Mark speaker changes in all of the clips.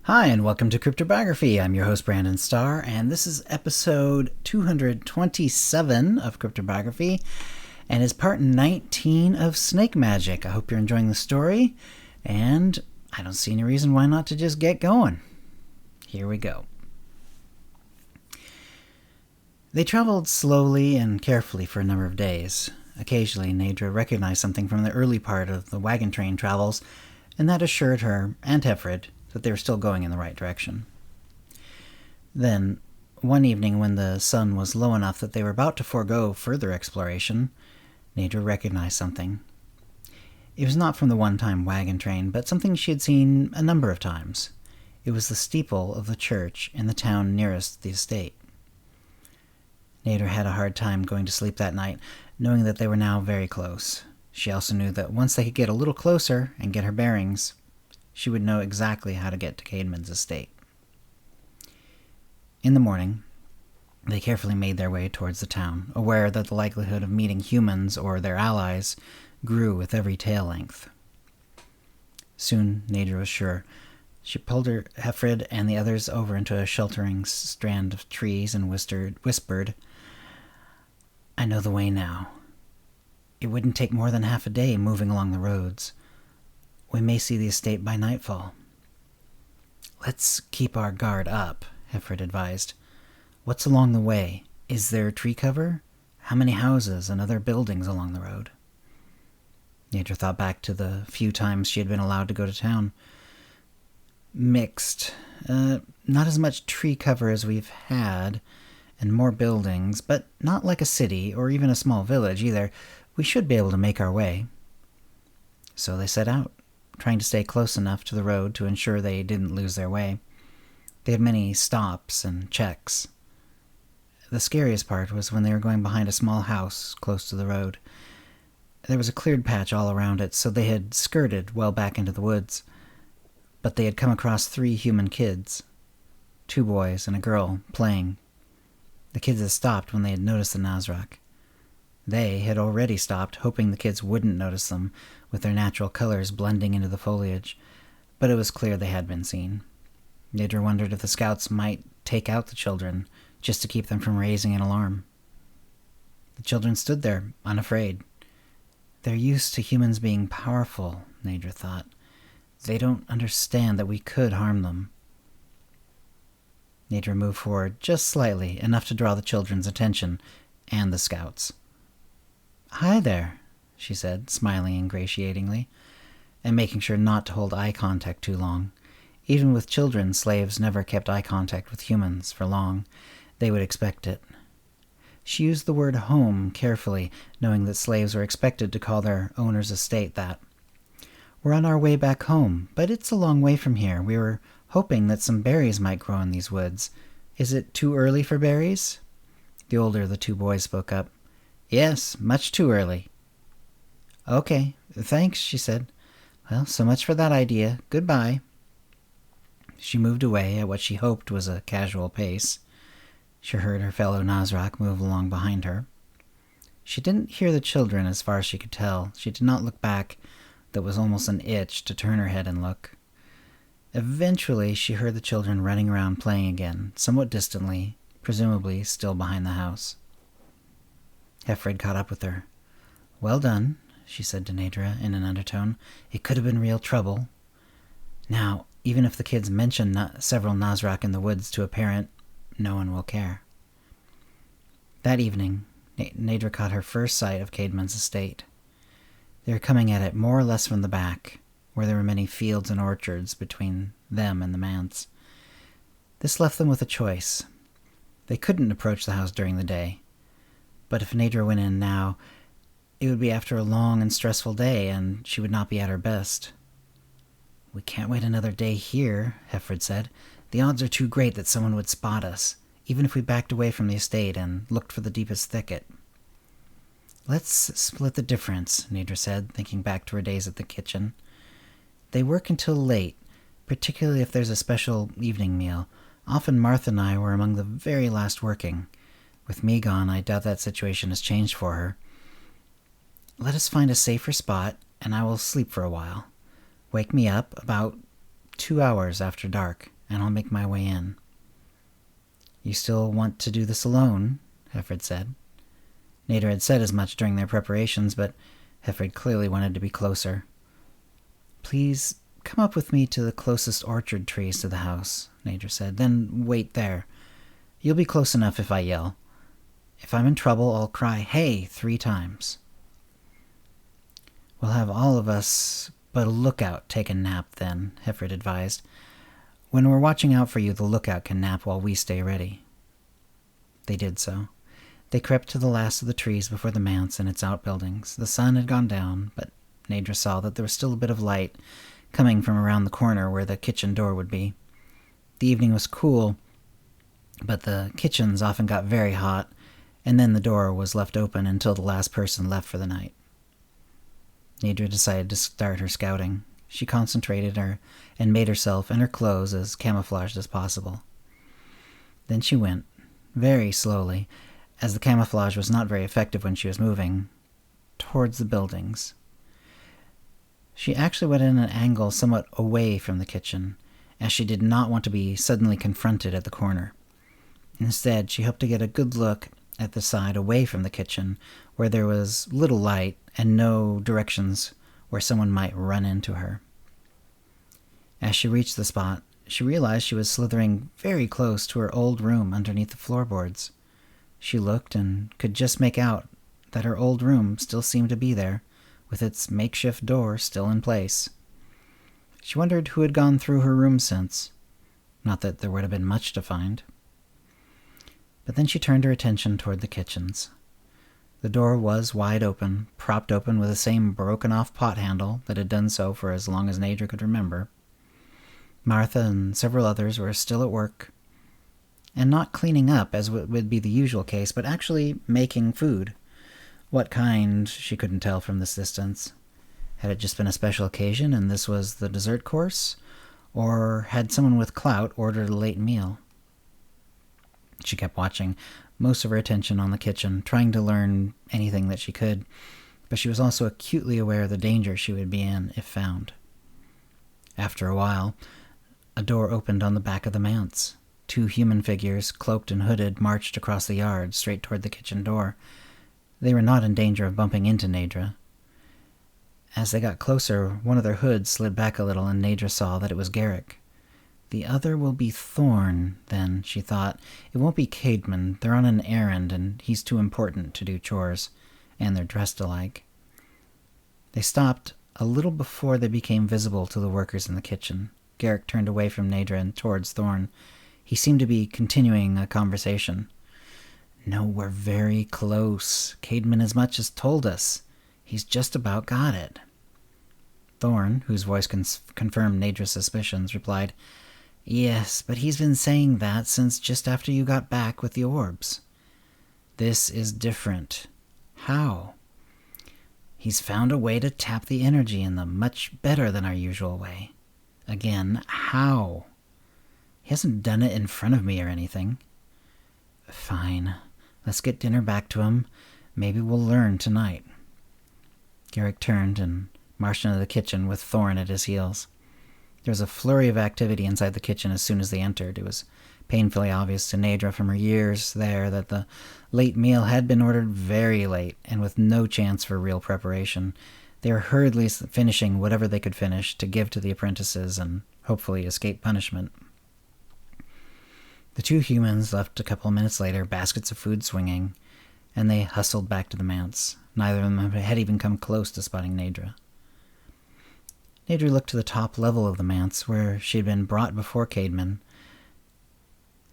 Speaker 1: Hi, and welcome to CryptoBiography. I'm your host, Brandon Starr, and this is episode 227 of CryptoBiography, and is part 19 of Snake Magic. I hope you're enjoying the story, and I don't see any reason why not to just get going. Here we go. They traveled slowly and carefully for a number of days. Occasionally, Neidre recognized something from the early part of the wagon train travels, and that assured her and Heffred that they were still going in the right direction. Then, one evening when the sun was low enough that they were about to forego further exploration, Neidre recognized something. It was not from the one-time wagon train, but something she had seen a number of times. It was the steeple of the church in the town nearest the estate. Neidre had a hard time going to sleep that night, knowing that they were now very close. She also knew that once they could get a little closer and get her bearings, she would know exactly how to get to Caedmon's estate. In the morning, they carefully made their way towards the town, aware that the likelihood of meeting humans or their allies grew with every tail length. Soon, Neidre was sure. She pulled her Heffred and the others over into a sheltering strand of trees and whispered, "I know the way now. It wouldn't take more than half a day moving along the roads. We may see the estate by nightfall." "Let's keep our guard up," Heffred advised. "What's along the way? Is there tree cover? How many houses and other buildings along the road?" Neidre thought back to the few times she had been allowed to go to town. "Mixed. Not as much tree cover as we've had, and more buildings, but not like a city or even a small village either. We should be able to make our way." So they set out, trying to stay close enough to the road to ensure they didn't lose their way. They had many stops and checks. The scariest part was when they were going behind a small house close to the road. There was a cleared patch all around it, so they had skirted well back into the woods. But they had come across 3 human kids, 2 boys and a girl, playing. The kids had stopped when they had noticed the Nazrak. They had already stopped, hoping the kids wouldn't notice them, with their natural colors blending into the foliage, but it was clear they had been seen. Neidre wondered if the scouts might take out the children, just to keep them from raising an alarm. The children stood there, unafraid. They're used to humans being powerful, Neidre thought. They don't understand that we could harm them. Neidre moved forward just slightly, enough to draw the children's attention, and the scouts. "Hi there," she said, smiling ingratiatingly, and making sure not to hold eye contact too long. Even with children, slaves never kept eye contact with humans for long. They would expect it. She used the word home carefully, knowing that slaves were expected to call their owner's estate that. "We're on our way back home, but it's a long way from here. We were hoping that some berries might grow in these woods. Is it too early for berries?" The older of the 2 boys spoke up. "Yes, much too early." "Okay, thanks," she said. "Well, so much for that idea. Goodbye." She moved away at what she hoped was a casual pace. She heard her fellow Nazrak move along behind her. She didn't hear the children as far as she could tell. She did not look back. That was almost an itch to turn her head and look. Eventually, she heard the children running around playing again, somewhat distantly, presumably still behind the house. Heffred caught up with her. "Well done," she said to Neidre in an undertone. "It could have been real trouble. Now, even if the kids mention several Nazrak in the woods to a parent, no one will care." That evening, Neidre caught her first sight of Caedmon's estate. They were coming at it more or less from the back, where there were many fields and orchards between them and the manse. This left them with a choice. They couldn't approach the house during the day. But if Neidre went in now, it would be after a long and stressful day, and she would not be at her best. "We can't wait another day here," Heffred said. "The odds are too great that someone would spot us, even if we backed away from the estate and looked for the deepest thicket." "Let's split the difference," Neidre said, thinking back to her days at the kitchen. "They work until late, particularly if there's a special evening meal. Often Martha and I were among the very last working. With me gone, I doubt that situation has changed for her. Let us find a safer spot, and I will sleep for a while. Wake me up about 2 hours after dark. and I'll make my way in." "You still want to do this alone?" Hefford said. Neidre had said as much during their preparations, but Hefford clearly wanted to be closer. "Please come up with me to the closest orchard trees to the house," Neidre said. "Then wait there. You'll be close enough if I yell. If I'm in trouble, I'll cry, 'Hey!' 3 times. "We'll have all of us but a lookout take a nap then," Hefford advised. "When we're watching out for you, the lookout can nap while we stay ready." They did so. They crept to the last of the trees before the manse and its outbuildings. The sun had gone down, but Neidre saw that there was still a bit of light coming from around the corner where the kitchen door would be. The evening was cool, but the kitchens often got very hot, and then the door was left open until the last person left for the night. Neidre decided to start her scouting. She concentrated her and made herself and her clothes as camouflaged as possible. Then she went, very slowly, as the camouflage was not very effective when she was moving, towards the buildings. She actually went in an angle somewhat away from the kitchen, as she did not want to be suddenly confronted at the corner. Instead, she hoped to get a good look at the side away from the kitchen, where there was little light and no directions where someone might run into her. As she reached the spot, she realized she was slithering very close to her old room underneath the floorboards. She looked and could just make out that her old room still seemed to be there, with its makeshift door still in place. She wondered who had gone through her room since. Not that there would have been much to find. But then she turned her attention toward the kitchens. The door was wide open, propped open with the same broken-off pot handle that had done so for as long as Neidre could remember. Martha and several others were still at work, and not cleaning up as would be the usual case, but actually making food. What kind, she couldn't tell from this distance. Had it just been a special occasion and this was the dessert course? Or had someone with clout ordered a late meal? She kept watching, most of her attention on the kitchen, trying to learn anything that she could, but she was also acutely aware of the danger she would be in if found. After a while, a door opened on the back of the manse. 2 human figures, cloaked and hooded, marched across the yard, straight toward the kitchen door. They were not in danger of bumping into Neidre. As they got closer, one of their hoods slid back a little, and Neidre saw that it was Garrick. The other will be Thorn, then, she thought. It won't be Caedmon. They're on an errand, and he's too important to do chores, and they're dressed alike. They stopped a little before they became visible to the workers in the kitchen. Garrick turned away from Neidre and towards Thorn. He seemed to be continuing a conversation. "No, we're very close. Caedmon as much as told us. He's just about got it." Thorn, whose voice confirmed Neidre's suspicions, replied, "Yes, but he's been saying that since just after you got back with the orbs." "This is different." "How?" "He's found a way to tap the energy in them much better than our usual way." "Again, how?" "He hasn't done it in front of me or anything." "Fine. Let's get dinner back to him. Maybe we'll learn tonight." Garrick turned and marched into the kitchen with Thorn at his heels. There was a flurry of activity inside the kitchen as soon as they entered. It was painfully obvious to Neidre from her years there that the late meal had been ordered very late, and with no chance for real preparation. They were hurriedly finishing whatever they could finish to give to the apprentices and hopefully escape punishment. The 2 humans left a couple of minutes later, baskets of food swinging, and they hustled back to the manse. Neither of them had even come close to spotting Neidre. Neidre looked to the top level of the manse, where she had been brought before Caedmon.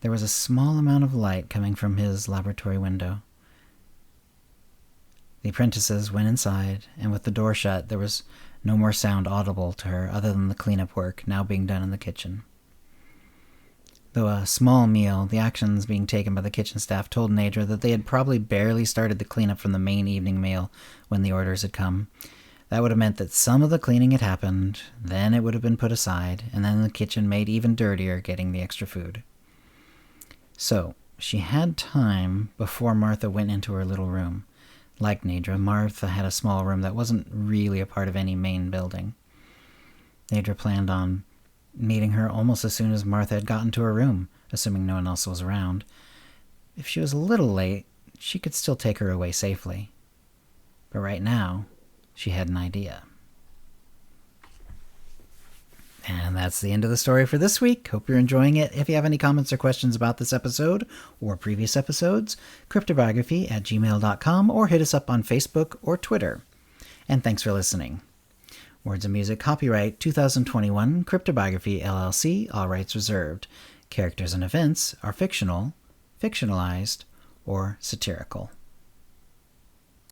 Speaker 1: There was a small amount of light coming from his laboratory window. The apprentices went inside, and with the door shut, there was no more sound audible to her other than the cleanup work now being done in the kitchen. Though a small meal, the actions being taken by the kitchen staff told Neidre that they had probably barely started the cleanup from the main evening meal when the orders had come. That would have meant that some of the cleaning had happened, then it would have been put aside, and then the kitchen made even dirtier getting the extra food. So, she had time before Martha went into her little room. Like Neidre, Martha had a small room that wasn't really a part of any main building. Neidre planned on meeting her almost as soon as Martha had gotten to her room, assuming no one else was around. If she was a little late, she could still take her away safely. But right now, she had an idea. And that's the end of the story for this week. Hope you're enjoying it. If you have any comments or questions about this episode or previous episodes, CryptoBiography@gmail.com, or hit us up on Facebook or Twitter. And thanks for listening. Words and music copyright 2021 CryptoBiography LLC, all rights reserved. Characters and events are fictional, fictionalized, or satirical.